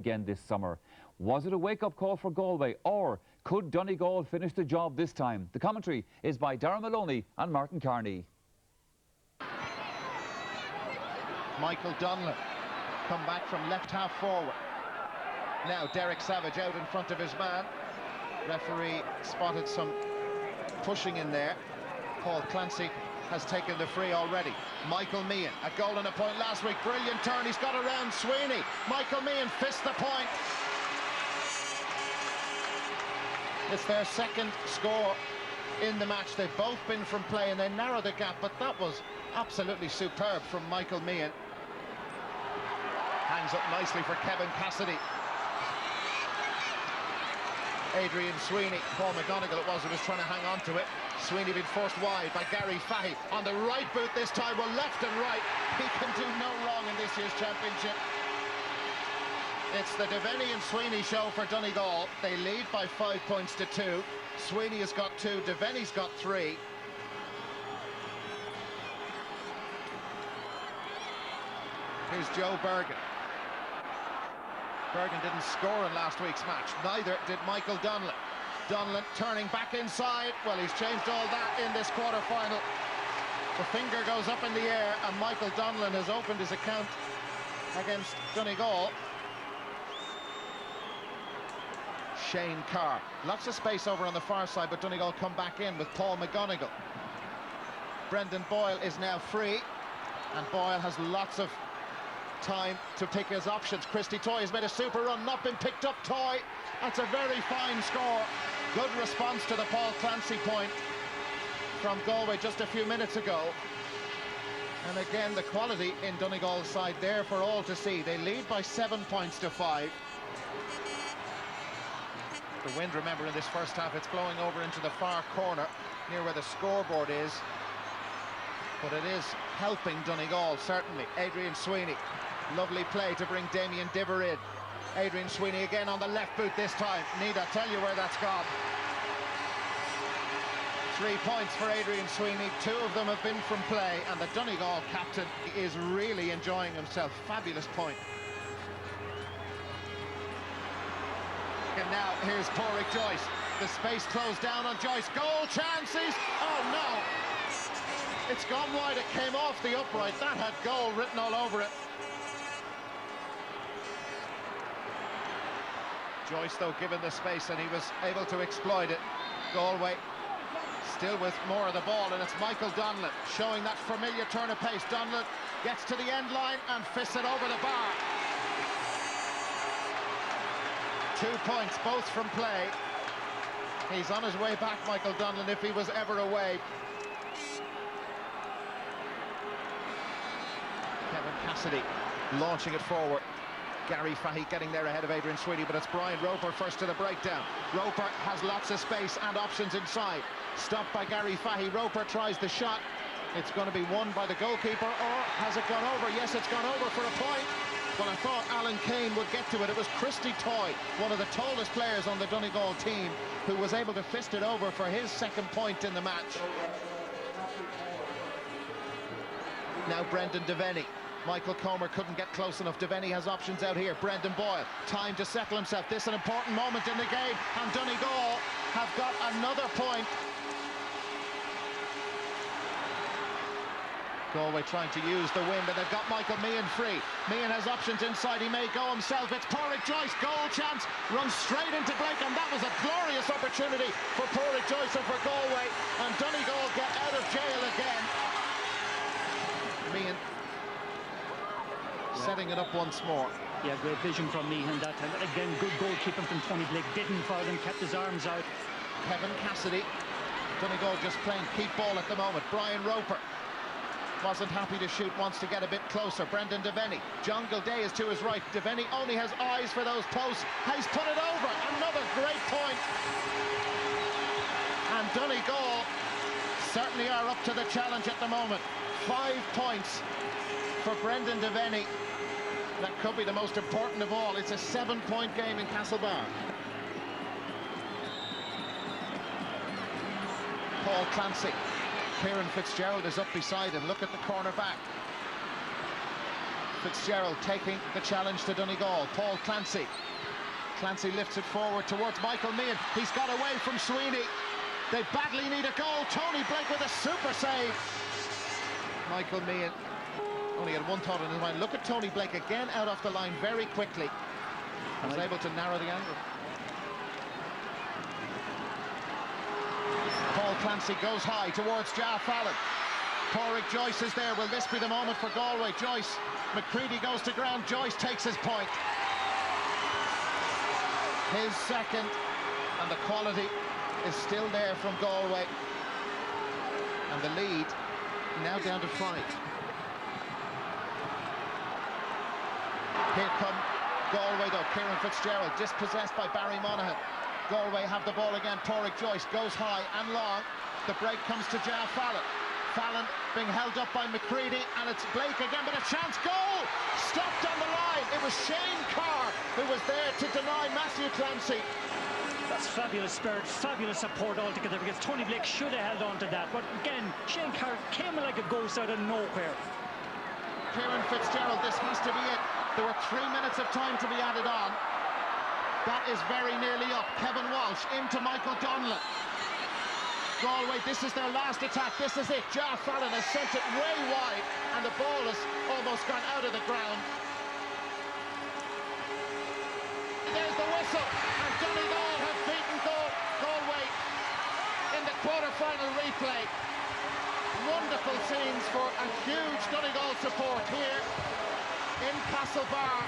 again this summer. Was it a wake-up call for Galway, or could Donegal finish the job this time? The commentary is by Darren Maloney and Martin Carney. Michael Donlan come back from left half forward. Now Derek Savage out in front of his man. Referee spotted some pushing in there. Paul Clancy has taken the free already. Michael Meehan, a goal and a point last week. Brilliant turn, he's got around Sweeney. Michael Meehan fists the point. It's their second score in the match. They've both been from play and they narrow the gap, but that was absolutely superb from Michael Meehan. Hangs up nicely for Kevin Cassidy. Adrian Sweeney, Paul McGonigal it was who was trying to hang on to it. Sweeney being forced wide by Gary Fahy on the right boot this time. Well, left and right, he can do no wrong in this year's championship. It's the Devaney and Sweeney show for Donegal. They lead by 5 points to 2. Sweeney has got 2, Devaney's got 3. Here's Joe Bergen. Bergen didn't score in last week's match, neither did Michael Donlan. Donlan turning back inside. Well, he's changed all that in this quarter-final. The finger goes up in the air and Michael Donlan has opened his account against Donegal. Shane Carr, lots of space over on the far side, but Donegal come back in with Paul McGonigal. Brendan Boyle is now free, and Boyle has lots of time to pick his options. Christy Toy has made a super run, not been picked up. Toy, that's a very fine score. Good response to the Paul Clancy point from Galway just a few minutes ago. And again, the quality in Donegal's side there for all to see. They lead by 7 points to 5. The wind, remember, in this first half, it's blowing over into the far corner near where the scoreboard is, but it is helping Donegal, certainly. Adrian Sweeney, lovely play to bring Damien Diver in. Adrian Sweeney again on the left boot this time. Need I tell you where that's gone? 3 points for Adrian Sweeney, 2 of them have been from play, and the Donegal captain is really enjoying himself. Fabulous point. And now here's Pádraig Joyce. The space closed down on Joyce. Goal chances! Oh no! It's gone wide, it came off the upright. That had goal written all over it. Joyce, though, given the space, and he was able to exploit it. Galway still with more of the ball, and it's Michael Donlan showing that familiar turn of pace. Donlan gets to the end line and fists it over the bar. 2 points, both from play. He's on his way back, Michael Donlan, if he was ever away. Kevin Cassidy launching it forward. Gary Fahy getting there ahead of Adrian Sweeney, but it's Brian Roper first to the breakdown. Roper has lots of space and options inside. Stopped by Gary Fahy. Roper tries the shot. It's going to be won by the goalkeeper, or has it gone over? Yes, it's gone over for a point. But I thought Alan Kane would get to it. It was Christy Toy, one of the tallest players on the Donegal team, who was able to fist it over for his second point in the match. Now Brendan Devaney. Michael Comer couldn't get close enough. Devaney has options out here. Brendan Boyle, time to settle himself. This is an important moment in the game, and Donegal have got another point. Galway trying to use the wind, and they've got Michael Meehan free. Meehan has options inside, he may go himself. It's Pádraig Joyce, goal chance, runs straight into Blake, and that was a glorious opportunity for Pádraig Joyce and for Galway, and Donegal get out of jail again. Meehan setting it up once more. Yeah, great vision from Meehan that time. Again, good goalkeeping from Tony Blake. Didn't foul him, kept his arms out. Kevin Cassidy. Donegal just playing keep ball at the moment. Brian Roper wasn't happy to shoot, wants to get a bit closer. Brendan Devaney. John Gilday is to his right. Devaney only has eyes for those posts. He's put it over. Another great point. And Donegal certainly are up to the challenge at the moment. 5 points for Brendan Devaney. That could be the most important of all. It's a 7-point game in Castlebar. Paul Clancy. Kieran Fitzgerald is up beside him. Look at the corner back. Fitzgerald taking the challenge to Donegal. Paul Clancy. Clancy lifts it forward towards Michael Meehan. He's got away from Sweeney. They badly need a goal. Tony Blake with a super save. Michael Meehan only had one thought in his mind. Look at Tony Blake again out off the line very quickly. Was able to narrow the angle. Paul Clancy goes high towards Jar Fallon. Pádraig Joyce is there. Will this be the moment for Galway? Joyce. McCready goes to ground. Joyce takes his point. His second, and the quality is still there from Galway. And the lead now down to 5. Here come Galway though. Kieran Fitzgerald dispossessed by Barry Monaghan. Galway have the ball again. Pádraig Joyce goes high and long. The break comes to Jar Fallon. Fallon being held up by McCready, and it's Blake again, but a chance. Goal! Stopped on the line. It was Shane Carr who was there to deny Matthew Clancy. That's fabulous spirit, fabulous support altogether, because Tony Blake should have held on to that. But again, Shane Carr came like a ghost out of nowhere. Kieran Fitzgerald, this has to be it. There were 3 minutes of time to be added on. That is very nearly up. Kevin Walsh into Michael Donlan. Galway, this is their last attack. This is it. Jar Fallon has sent it way wide, and the ball has almost gone out of the ground. There's the whistle, and Donegal have beaten Galway in the quarter-final replay. Wonderful scenes for a huge Donegal support here in Castlebar.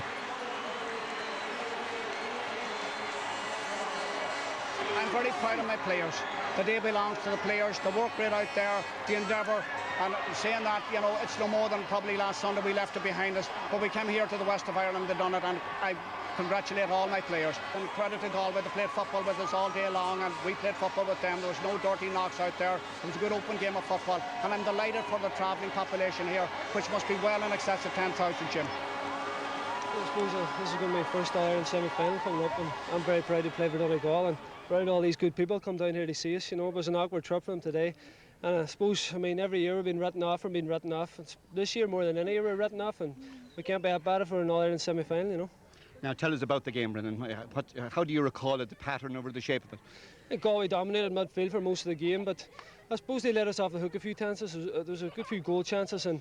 I'm very proud of my players. The day belongs to the players. The work rate out there, the endeavour, and saying that, you know, it's no more than probably last Sunday we left it behind us, but we came here to the west of Ireland, they've done it, and I congratulate all my players. And credit to Galway, they played football with us all day long, and we played football with them. There was no dirty knocks out there. It was a good open game of football, and I'm delighted for the travelling population here, which must be well in excess of 10,000, Jim. I suppose this is going to be my first All-Ireland semi-final coming up, and I'm very proud to play for Donegal, and proud all these good people come down here to see us. You know, it was an awkward trip for them today, and I suppose, I mean, every year we've been written off and been written off. It's this year more than any year we're written off, and we can't be that bad for an All-Ireland semi-final, you know. Now tell us about the game, Brendan. How do you recall it, the pattern over the shape of it? I think Galway dominated midfield for most of the game, but I suppose they let us off the hook a few chances. There was a good few goal chances, and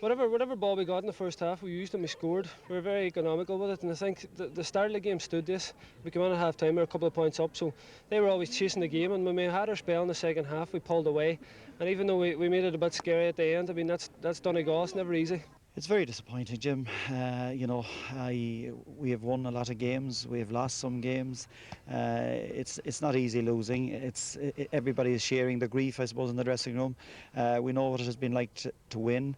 whatever ball we got in the first half, we used and we scored. We were very economical with it, and I think the start of the game stood this. We came on at half time, we were a couple of points up, so they were always chasing the game, and when we had our spell in the second half, we pulled away. And even though we made it a bit scary at the end, I mean, that's Donegal, it's never easy. It's very disappointing, Jim. You know, we have won a lot of games. We have lost some games. It's not easy losing. Everybody is sharing the grief, I suppose, in the dressing room. We know what it has been like to win.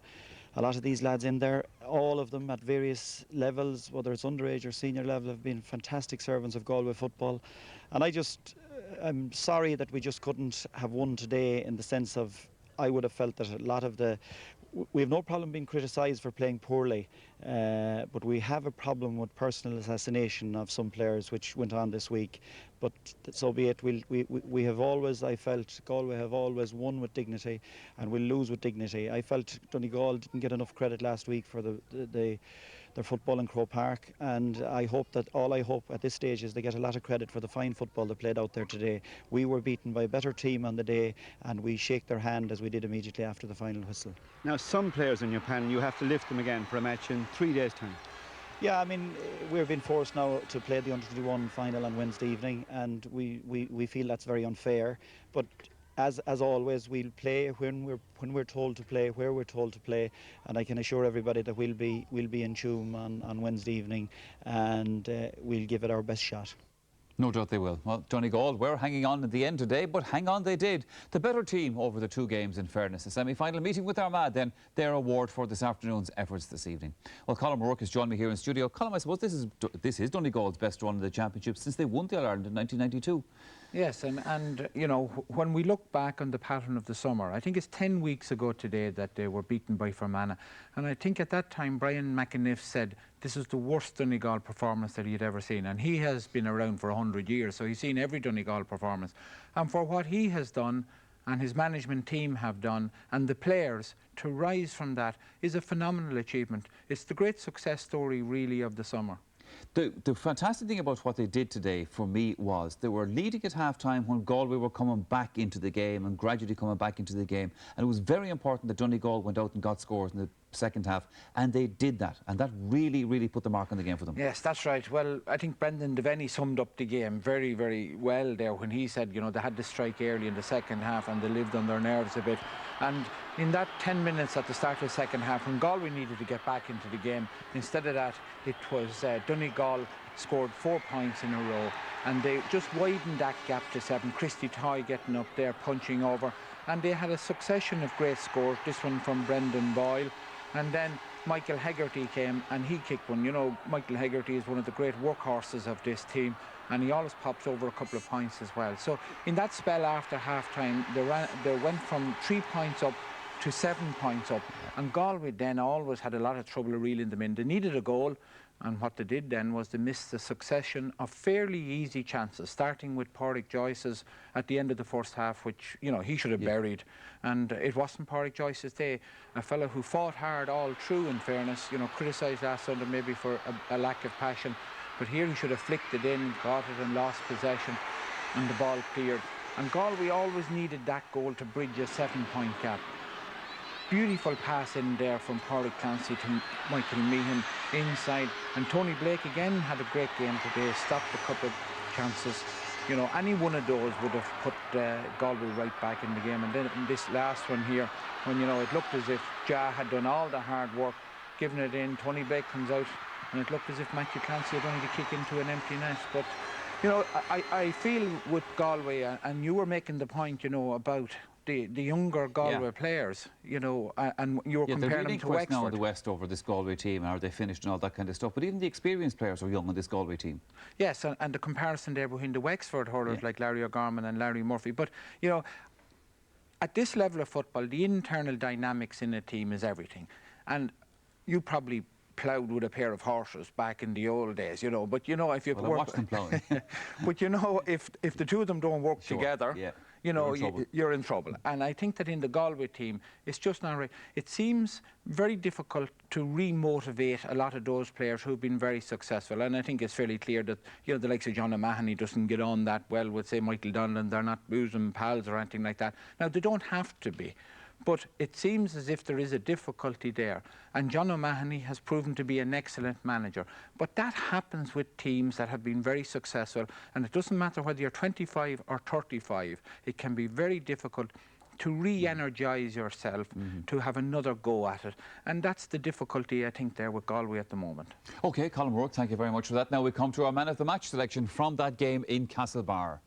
A lot of these lads in there, all of them at various levels, whether it's underage or senior level, have been fantastic servants of Galway football. And I'm sorry that we just couldn't have won today, in the sense of, I would have felt that a lot of we have no problem being criticised for playing poorly, but we have a problem with personal assassination of some players, which went on this week. But so be it. We have always, I felt, Galway have always won with dignity, and we'll lose with dignity. I felt Donegal didn't get enough credit last week for their football in Croke Park, and I hope at this stage is they get a lot of credit for the fine football they played out there today. We were beaten by a better team on the day, and we shake their hand as we did immediately after the final whistle. Now, some players in your panel, you have to lift them again for a match in 3 days' time. Yeah, I mean, we're being forced now to play the under-21 final on Wednesday evening, and we feel that's very unfair. But as always, we'll play when we're told to play, where we're told to play, and I can assure everybody that we'll be in Tuam on Wednesday evening, and we'll give it our best shot. No doubt they will. Well, Donegal were hanging on at the end today, but hang on they did. The better team over the 2 games, in fairness. The semi-final meeting with Armagh, then their award for this afternoon's efforts this evening. Well, Colin O'Rourke has joined me here in studio. Colin, I suppose this is Donegal's best run in the championship since they won the All-Ireland in 1992. Yes, and you know, when we look back on the pattern of the summer, I think it's 10 weeks ago today that they were beaten by Fermanagh, and I think at that time Brian McAniff said this was the worst Donegal performance that he had ever seen, and he has been around for 100 years, so he's seen every Donegal performance, and for what he has done, and his management team have done, and the players, to rise from that is a phenomenal achievement. It's the great success story, really, of the summer. The fantastic thing about what they did today for me was they were leading at half-time when Galway were coming back into the game and gradually coming back into the game. And it was very important that Donegal went out and got scores in the second half, and they did that. And that really, really put the mark on the game for them. Yes, that's right. Well, I think Brendan Devaney summed up the game very, very well there when he said, you know, they had to strike early in the second half and they lived on their nerves a bit. And in that 10 minutes at the start of the second half, when Galway needed to get back into the game, instead of that, it was Donegal scored 4 points in a row, and they just widened that gap to 7. Christy Toy getting up there, punching over, and they had a succession of great scores, this one from Brendan Boyle, and then Michael Hegarty came and he kicked one. You know, Michael Hegarty is one of the great workhorses of this team, and he always pops over a couple of points as well. So in that spell after half-time, they went from 3 points up to 7 points up, and Galway then always had a lot of trouble reeling them in. They needed a goal, and what they did then was they missed a succession of fairly easy chances, starting with Pádraig Joyce's at the end of the first half, which, you know, he should have buried. And it wasn't Pádraig Joyce's day. A fellow who fought hard all through, in fairness, you know, criticised last Sunday maybe for a lack of passion. But here he should have flicked it in, got it and lost possession, and the ball cleared. And Galway always needed that goal to bridge a 7-point gap. Beautiful pass in there from Pádraig Clancy to Michael Meehan inside, and Tony Blake again had a great game today, stopped a couple of chances. You know, any one of those would have put Galway right back in the game. And then in this last one here, when, you know, it looked as if Ja had done all the hard work, given it in, Tony Blake comes out, and it looked as if Matthew Clancy had only to kick into an empty net. But, you know, I feel with Galway, and you were making the point, you know, about the younger Galway players, you know, and you were comparing them to Wexford. Now the West over this Galway team, are they finished and all that kind of stuff, but even the experienced players are young on this Galway team. Yes, and the comparison there between the Wexford hurlers like Larry O'Gorman and Larry Murphy. But, you know, at this level of football, the internal dynamics in a team is everything. And you probably ploughed with a pair of horses back in the old days, you know, but, you know, if you I watched them ploughing. But, you know, if the two of them don't work together, you know, you're in trouble. And I think that in the Galway team, it's just not right. It seems very difficult to re-motivate a lot of those players who've been very successful. And I think it's fairly clear that, you know, the likes of John O'Mahony doesn't get on that well with, say, Michael Donlan. They're not bosom pals or anything like that. Now, they don't have to be. But it seems as if there is a difficulty there. And John O'Mahony has proven to be an excellent manager. But that happens with teams that have been very successful. And it doesn't matter whether you're 25 or 35. It can be very difficult to re-energise yourself, to have another go at it. And that's the difficulty, I think, there with Galway at the moment. OK, Colin Rourke, thank you very much for that. Now we come to our man of the match selection from that game in Castlebar.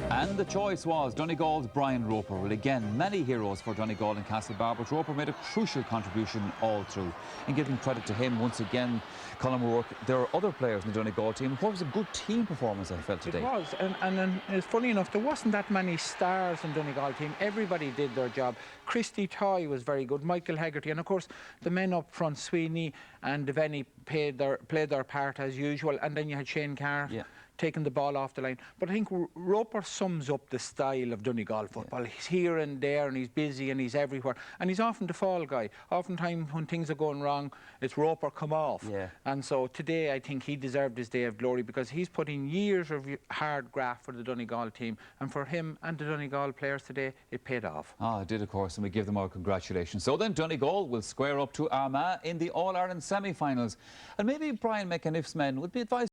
And the choice was Donegal's Brian Roper. Well, again, many heroes for Donegal and Castlebar, but Roper made a crucial contribution all through. And giving credit to him, once again, Colin Rourke, there are other players in the Donegal team. What was a good team performance, I felt, today? It was, and it's funny enough, there wasn't that many stars in the Donegal team. Everybody did their job. Christy Toy was very good, Michael Hegarty, and of course, the men up front, Sweeney and Devaney, played their part as usual. And then you had Shane Carr taking the ball off the line. But I think Roper sums up the style of Donegal football. He's here and there, and he's busy, and he's everywhere. And he's often the fall guy. Oftentimes when things are going wrong, it's Roper come off. And so today I think he deserved his day of glory, because he's put in years of hard graft for the Donegal team. And for him and the Donegal players today, it paid off. Ah, it did, of course, and we give them our congratulations. So then Donegal will square up to Armagh in the All-Ireland semi-finals. And maybe Brian McAniff's men would be advised